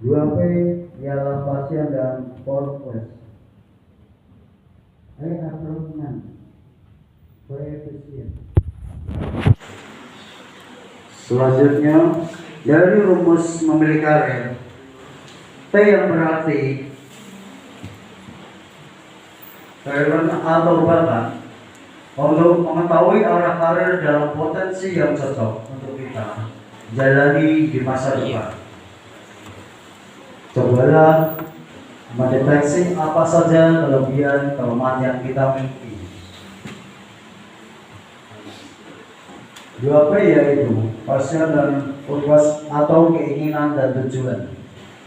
2P ialah pasien dan Polres. Approachment koefisien. Selanjutnya dari rumus memilih karir T yang berarti relevant atau bahkan untuk mengetahui arah karir dalam potensi yang cocok untuk kita jalani di masa depan. Cobalah mendeteksi apa saja kelebihan kelemahan yang kita miliki. 2P yaitu passion dan purpose atau keinginan dan tujuan.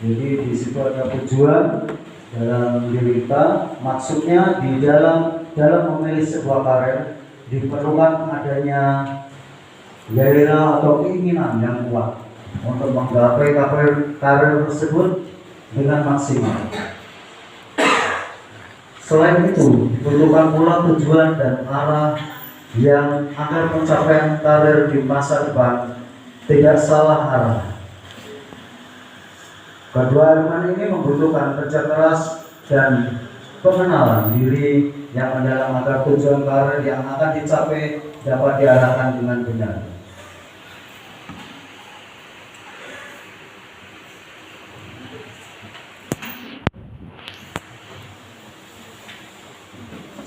Jadi di situ ada tujuan dalam diri kita. Maksudnya di dalam memilih sebuah karir diperlukan adanya gairah atau keinginan yang kuat untuk menggapai karir tersebut dengan maksimal. Selain itu, diperlukan pula tujuan dan arah yang agar pencapaian karir di masa depan tidak salah arah. Kedua elemen ini membutuhkan kerja keras dan pengenalan diri yang mendalam agar tujuan karir yang akan dicapai dapat diarahkan dengan benar.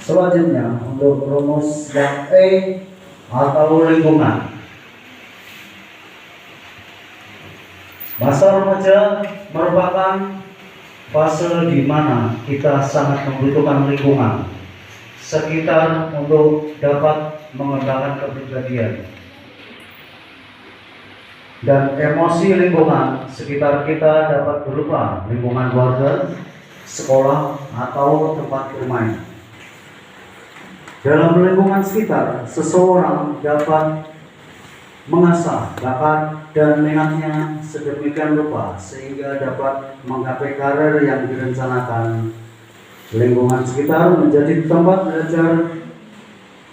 Selanjutnya untuk rumus yang E atau lingkungan. Masa remaja merupakan fase di mana kita sangat membutuhkan lingkungan sekitar untuk dapat mengembangkan kepribadian. Dan emosi lingkungan sekitar kita dapat berupa lingkungan keluarga, sekolah, atau tempat bermain. Dalam lingkungan sekitar, seseorang dapat mengasah bakat dan minatnya sedemikian rupa sehingga dapat menggapai karir yang direncanakan. Lingkungan sekitar menjadi tempat belajar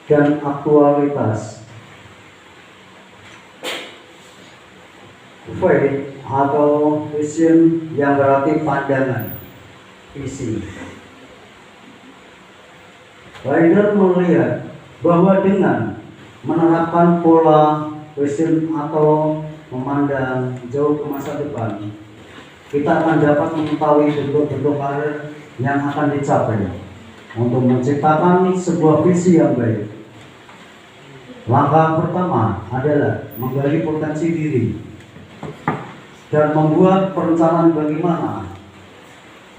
dan aktualitas. V atau vision yang berarti pandangan, visi. Rider melihat bahwa dengan menerapkan pola vision atau memandang jauh ke masa depan, kita akan dapat mengetahui bentuk-bentuk karir yang akan dicapai untuk menciptakan sebuah visi yang baik. Langkah pertama adalah menggali potensi diri dan membuat perencanaan bagaimana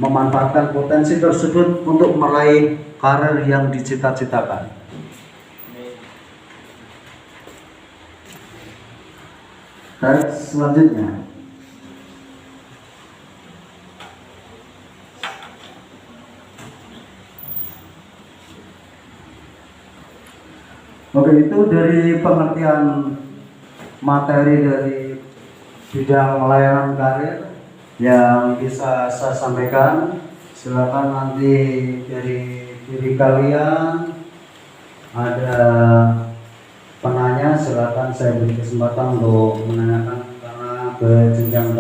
memanfaatkan potensi tersebut untuk meraih karir yang dicita-citakan. Selanjutnya, oke, itu dari pengertian materi dari bidang layanan karir yang bisa saya sampaikan. Silakan nanti dari diri kalian ada penanya, silakan saya beri kesempatan untuk menanyakan karena ke jenjang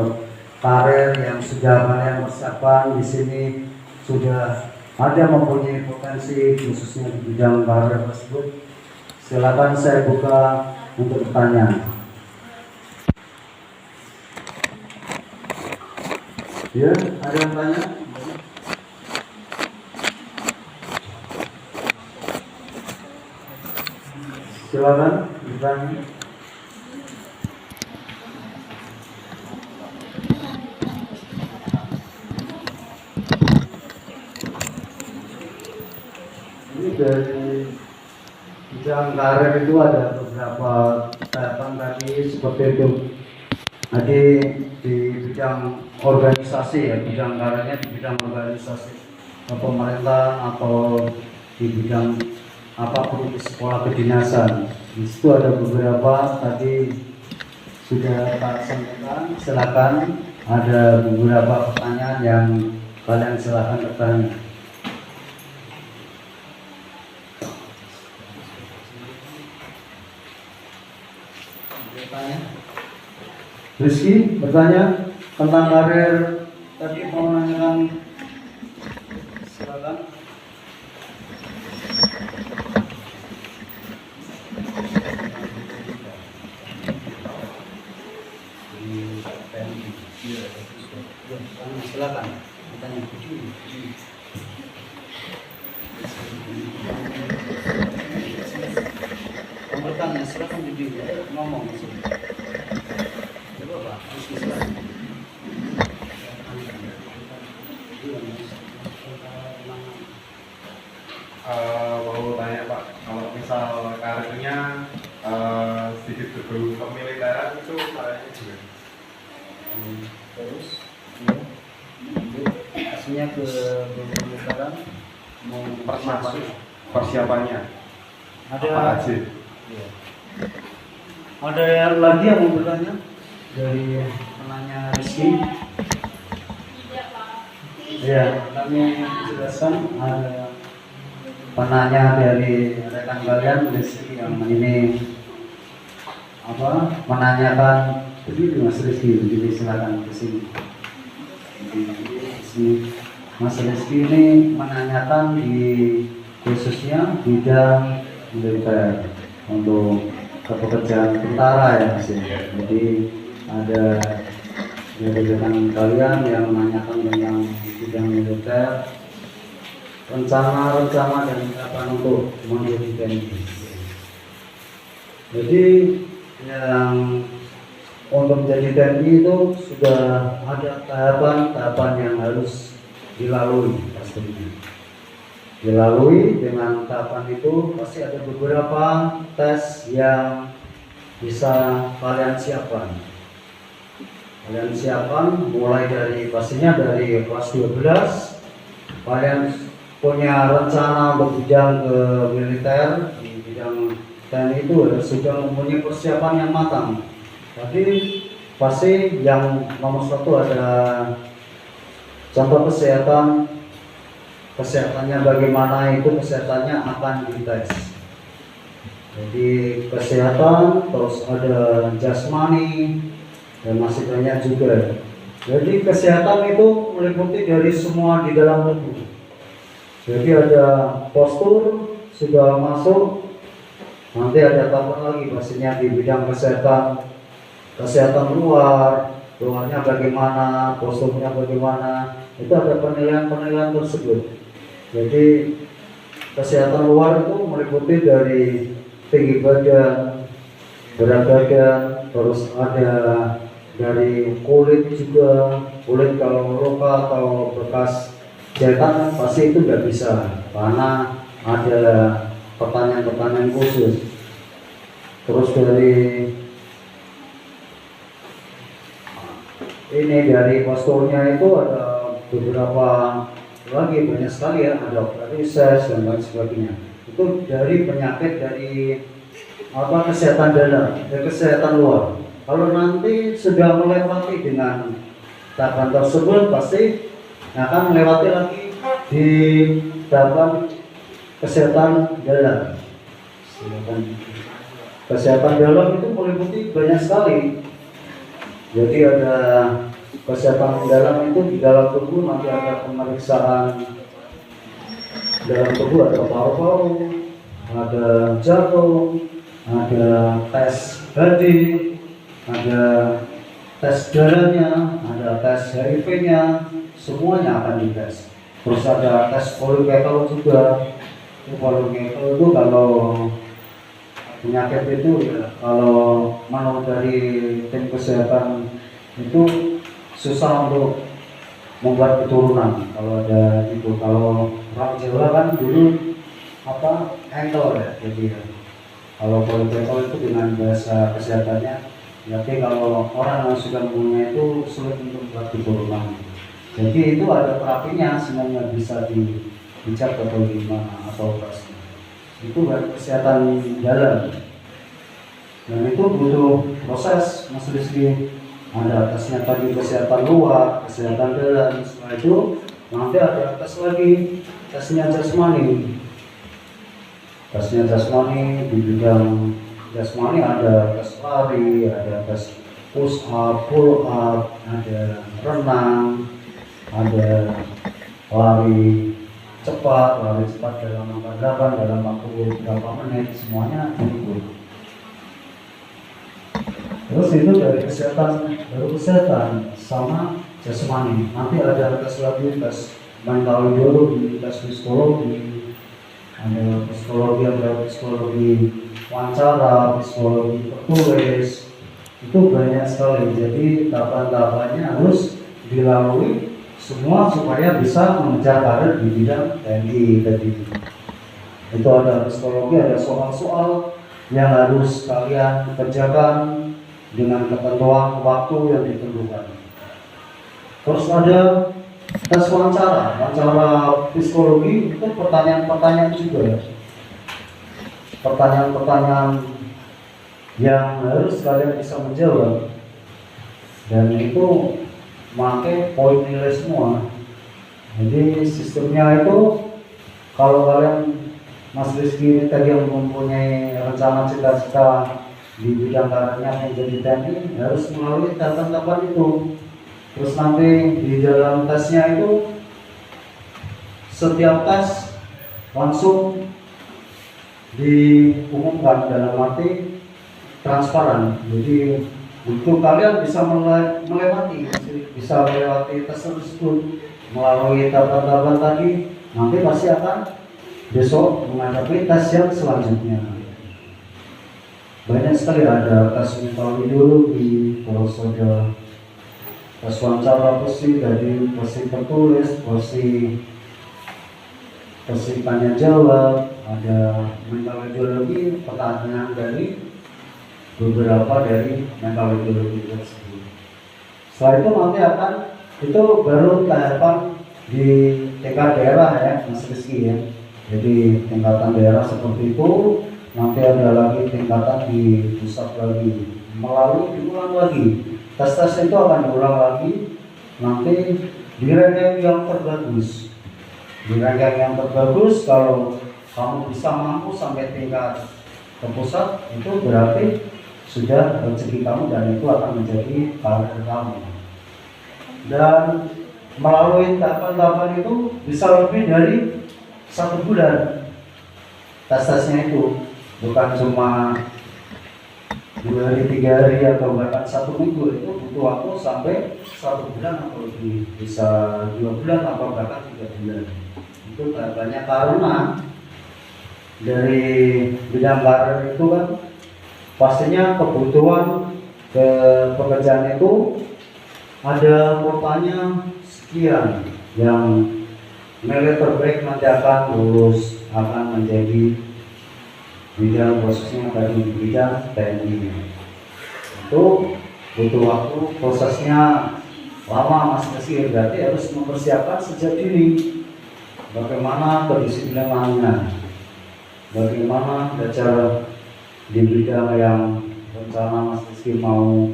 karir yang sudah kalian persiapkan di sini sudah ada mempunyai potensi khususnya di bidang karir tersebut. Silakan saya buka untuk pertanyaan. Ya, ada yang tanya? Silakan bertanya. Ini dari bidang karir itu ada beberapa tahapan tadi seperti itu. Tadi di bidang organisasi ya, bidang karirnya di bidang organisasi pemerintah atau di bidang apapun di sekolah kedinasan. Di situ ada beberapa tadi sudah Pak sampaikan. Silakan ada beberapa pertanyaan yang kalian silakan bertanya. Rizky bertanya tentang karir tadi mau nanyakan, silakan. Silakan, bertanya. Bertanya, silakan jujur, ngomong. Coba Pak, silakan. Mau tanya Pak, kalau misal karirnya sedikit berbau kemiliteran itu caranya gimana? Terus, aslinya ke sekarang mau Persiapannya ada apa aja? iya. Ada yang lagi yang mau bertanya dari penanya Rizky? Ya, kami jelaskan ada penanya dari rekan kalian Rizky yang ini menanyakan begini Mas Rizky, jadi silakan ke sini. Mas Rizky ini menanyakan di khususnya bidang militer untuk pekerjaan tentara ya Mas. Jadi ada dari rekan kalian yang menanyakan tentang bidang militer, rencana dan harapan untuk menjadi TNI. Jadi yang untuk menjadi TNI itu sudah ada tahapan-tahapan yang harus dilalui pastinya. Dilalui dengan tahapan itu pasti ada beberapa tes yang bisa kalian siapkan. Kalian siapkan mulai dari pastinya dari kelas 12. Kalian punya rencana untuk bidang ke militer di bidang TNI itu sudah mempunyai persiapan yang matang. Tapi pasti yang nomor satu ada contoh kesehatannya bagaimana, itu kesehatannya akan dites. Jadi kesehatan, terus ada jasmani dan masih banyak juga. Jadi kesehatan itu meliputi dari semua di dalam tubuh. Jadi ada postur sudah masuk, nanti ada tambah lagi pastinya di bidang kesehatan luarnya bagaimana, posturnya bagaimana, itu ada penilaian tersebut. Jadi kesehatan luar itu meliputi dari tinggi badan, berat badan, terus ada dari kulit juga. Kulit kalau luka atau bekas jahitan pasti itu nggak bisa, karena ada pertanyaan-pertanyaan khusus. Terus dari posturnya itu ada beberapa lagi, banyak sekali ya, ada varises dan lain sebagainya. Itu dari penyakit dari kesehatan dalam dan kesehatan luar. Kalau nanti sudah melewati dengan tahapan tersebut, pasti akan melewati lagi di tahapan kesehatan dalam. Kesehatan dalam itu meliputi banyak sekali. Jadi ada kesehatan dalam itu di dalam tubuh, nanti ada pemeriksaan dalam tubuh, ada paru-paru, ada jantung, ada tes hati, ada tes darahnya, ada tes HIV-nya, semuanya akan dites. Terus ada tes poligraf juga. Poligraf itu kalau penyakit itu ya, kalau menurut dari tim kesehatan itu susah untuk membuat keturunan. Kalau ada itu, kalau orang Jawa kan dulu engkel ya, jadi kalau poligraf itu dengan bahasa kesehatannya, tapi kalau orang yang sudah mempunyai itu sulit untuk membuat keturunan. Jadi itu ada terapinya sebenarnya, bisa dicap atau gimana atau operasi. Itu baru kesehatan dalam, dan itu butuh proses Mas Rizky. Ada tesnya tadi kesehatan luar, kesehatan dalam. Setelah itu nanti ada tes lagi, tesnya jasmani. Tesnya jasmani, di bidang jasmani ada tes lari, ada tes push up, pull up, ada renang, ada lari cepat dalam angka 8, dalam waktu berapa menit, semuanya diukur. Terus itu dari kesehatan, baru kesehatan sama jasmani. Nanti ada tes lagi, tes mental biologi, tes psikologi, ada psikologi wawancara, psikologi tertulis, itu banyak sekali. Jadi tahapan-tahapannya harus dilalui semua supaya bisa mengejar karir di bidang TNI tadi. Itu ada psikologi, ada soal-soal yang harus kalian kerjakan dengan ketentuan waktu yang ditentukan. Terus ada tes wawancara psikologi, itu pertanyaan-pertanyaan juga, pertanyaan-pertanyaan yang harus kalian bisa menjawab, dan itu pakai poin nilai semua. Jadi sistemnya itu, kalau kalian Mas Rizky tadi yang mempunyai rencana cita-cita di bidang karirnya menjadi TNI, harus melalui tahapan-tahapan itu. Terus nanti di dalam tesnya itu, setiap tes langsung diumumkan, dalam arti transparan. Jadi untuk kalian bisa melewati tes tersebut melalui tahapan-tahapan tadi, nanti pasti akan besok menghadapi tes yang selanjutnya. Banyak sekali, ada tes mental ideologi, terus ada tes wawancara posisi dari posisi tertulis, posisi tanya jawab, ada mental ideologi, pertanyaan dari beberapa dari mental ideologi tersebut. Setelah itu nanti akan, itu baru tahapan di tingkat daerah ya Mas Rizky ya. Jadi tingkatan daerah seperti itu, nanti ada lagi tingkatan di pusat lagi, diulang lagi. Tes-tes itu akan diulang lagi, nanti di ranking yang terbagus. Di ranking yang terbagus, kalau kamu bisa mampu sampai tingkat ke pusat, itu berarti sudah rezeki kamu dan itu akan menjadi karir kamu. Dan melalui tahapan-tahapan itu bisa lebih dari 1 bulan. Tes-tesnya itu bukan cuma 2 hari, 3 hari, atau bahkan 1 minggu. Itu butuh waktu sampai 1 bulan atau lebih, bisa 2 bulan atau bahkan 3 bulan. Itu banyak, karena dari bidang karir itu kan pastinya kebutuhan ke pekerjaan itu ada kuotanya sekian, yang nilai terbaik nanti akan lulus, akan menjadi bidang, khususnya tadi bidang TNI. Itu butuh waktu, prosesnya lama Mas Rizky, berarti harus mempersiapkan sejak dini. Bagaimana kedisiplinannya, bagaimana belajar di bidang yang rencana Mas Rizky mau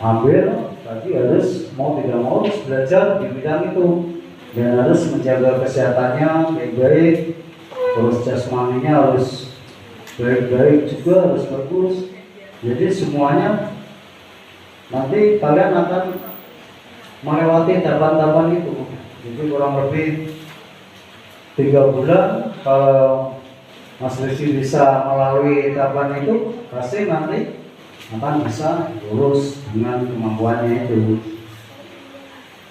ambil, tadi harus mau tidak mau harus belajar di bidang itu, dan harus menjaga kesehatannya baik-baik, terus jasmaninya harus baik-baik juga, harus bagus. Jadi semuanya nanti kalian akan melewati tahapan-tahapan itu. Jadi kurang lebih 3 bulan, kalau Mas Rizky bisa melalui tahapan itu, pasti nanti akan bisa lulus dengan kemampuannya itu.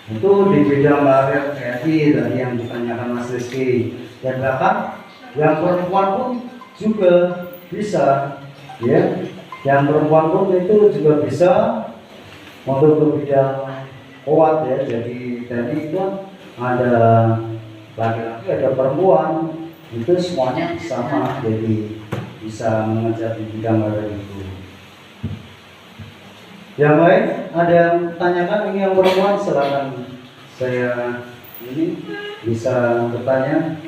Itu di bidang karir TNI tadi yang ditanyakan Mas Rizky. Dan bahkan yang perempuan pun juga bisa, ya. Yang perempuan pun itu juga bisa untuk ke bidang kuat ya. Jadi TNI itu ada laki-laki, ada perempuan, itu semuanya sama, jadi bisa mengejar di bidang karir itu. Yang lain ada yang tanyakan? Ini yang perempuan silakan, saya ini bisa bertanya.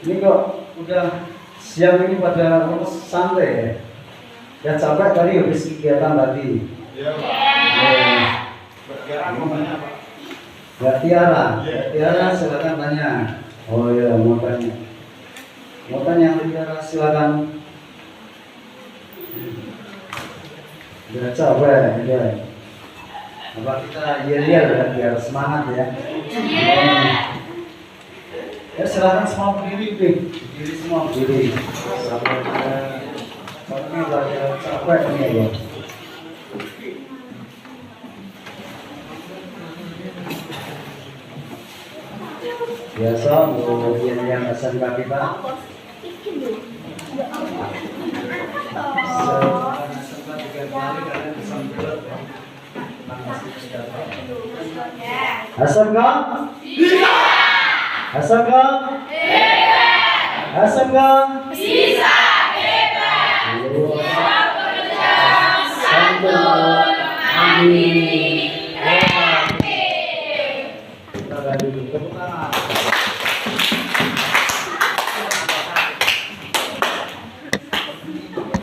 Ini kok udah siang ini pada santai ya? Ya capek tadi habis kegiatan tadi. Iya Pak. Mbak Tiara mau tanya Pak. Mbak Tiara, Tiara silakan tanya. Oh iya, mau tanya. Mau tanya Tiara, silakan. Udah capek, ya. Coba kita yel-yel ya, biar semangat ya. Ya silakan semua berdiri, berdiri semua berdiri. Sampai belajar capek ini ya. Biasa untuk yang SMK kita. SMK 3 kali kalian bisa belok ya. SMK? Bisa. SMK? Hebat. SMK? Bisa. Hebat. Santun. Amin. Kita ganti tepuk tangan.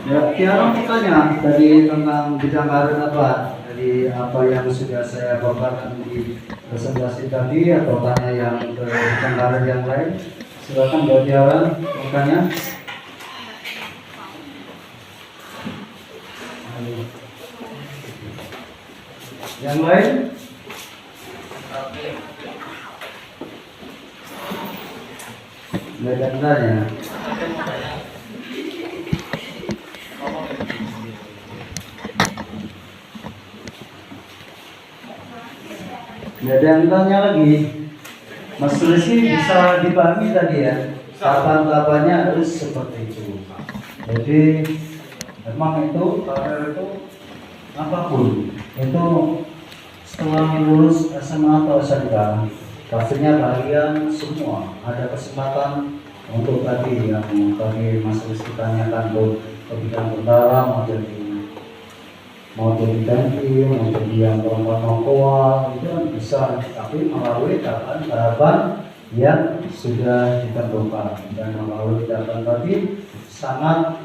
Ya, Tiara tanya tadi tentang bidang karir apa? Jadi apa yang sudah saya paparkan di presentasi tadi atau tanya yang ke bidang karir yang lain? Silakan Mbak Tiara bertanya. Yang lain? Nggak ada tanya. Nggak ada yang tanya lagi. Mas Rizky bisa dipahami tadi ya. Tahapan-tahapannya harus seperti itu. Jadi memang itu karir itu apapun itu setelah lulus SMA atau SMK, pastinya kalian semua ada kesempatan untuk tadi yang tadi Mas Rizky tanyakan tuh ke bidang tentara mau jadi tangki, mau jadi yang perempuan mangkoa itu kan bisa, tapi melalui tahapan yang sudah ditentukan dan melalui tahapan tadi sangat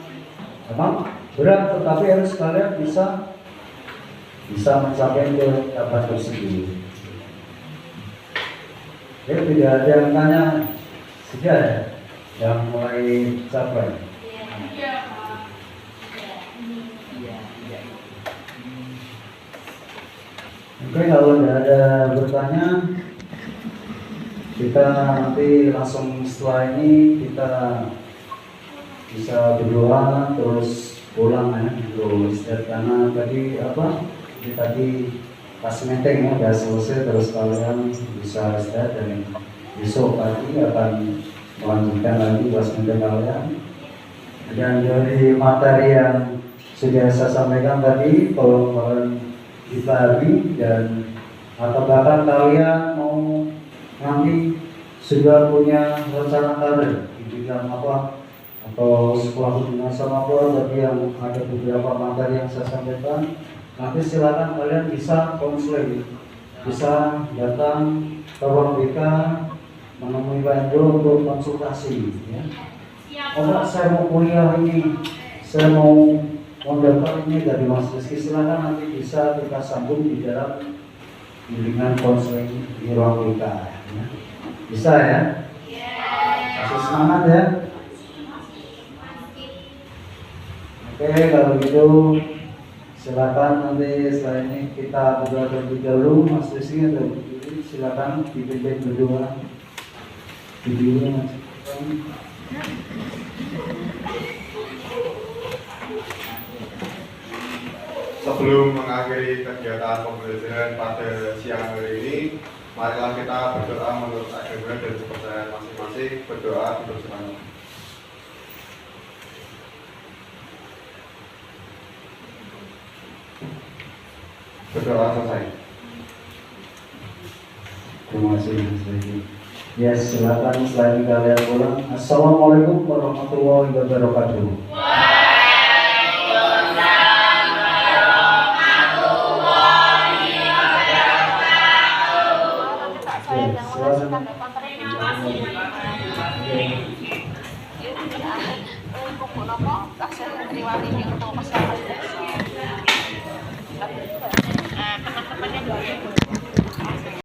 berat, tetapi harus kalian bisa mencapai ke tahapan tersebut. Jadi tidak ada yang tanya, sudah ya yang mulai capai. Oke, kalau tidak ada bertanya, kita nanti langsung setelah ini kita bisa berdoa terus pulang ya, dulu istirahat karena tadi pas meeting ya udah selesai, terus kalian bisa istirahat dan besok pagi akan melanjutkan lagi pas meeting kalian. Dan dari materi yang sudah saya sampaikan tadi, kalau kalian dipahami dan atau bahkan kalian mau nanti sudah punya rencana karir di bidang apa atau sekolah hubungan sama apa tadi yang ada beberapa materi yang saya sampaikan, nanti silakan kalian bisa konseling, bisa datang ke ruang BK menemui Pak Indro untuk konsultasi ya. Oh Pak, saya mau kuliah ini, saya mau daftar ini dari Mas Rizky, silakan nanti bisa kita sambung di dalam bimbingan konseling di ruang BK ya. Bisa ya? Kasih semangat ya. Oke, kalau gitu silakan nanti setelah ini kita berdoa terlebih dahulu. Mas Rizky atau silakan dipimpin berdoa. Videonya Mas. Sebelum mengakhiri kegiatan pembelajaran pada siang hari ini, marilah kita berdoa menurut agama dan kepercayaan masing-masing. Berdoa bersama. Berdoa selesai. Terima kasih Mas Rizky. Ya silakan setelah ini kalian pulang. Assalamualaikum warahmatullahi wabarakatuh. Teman-temannya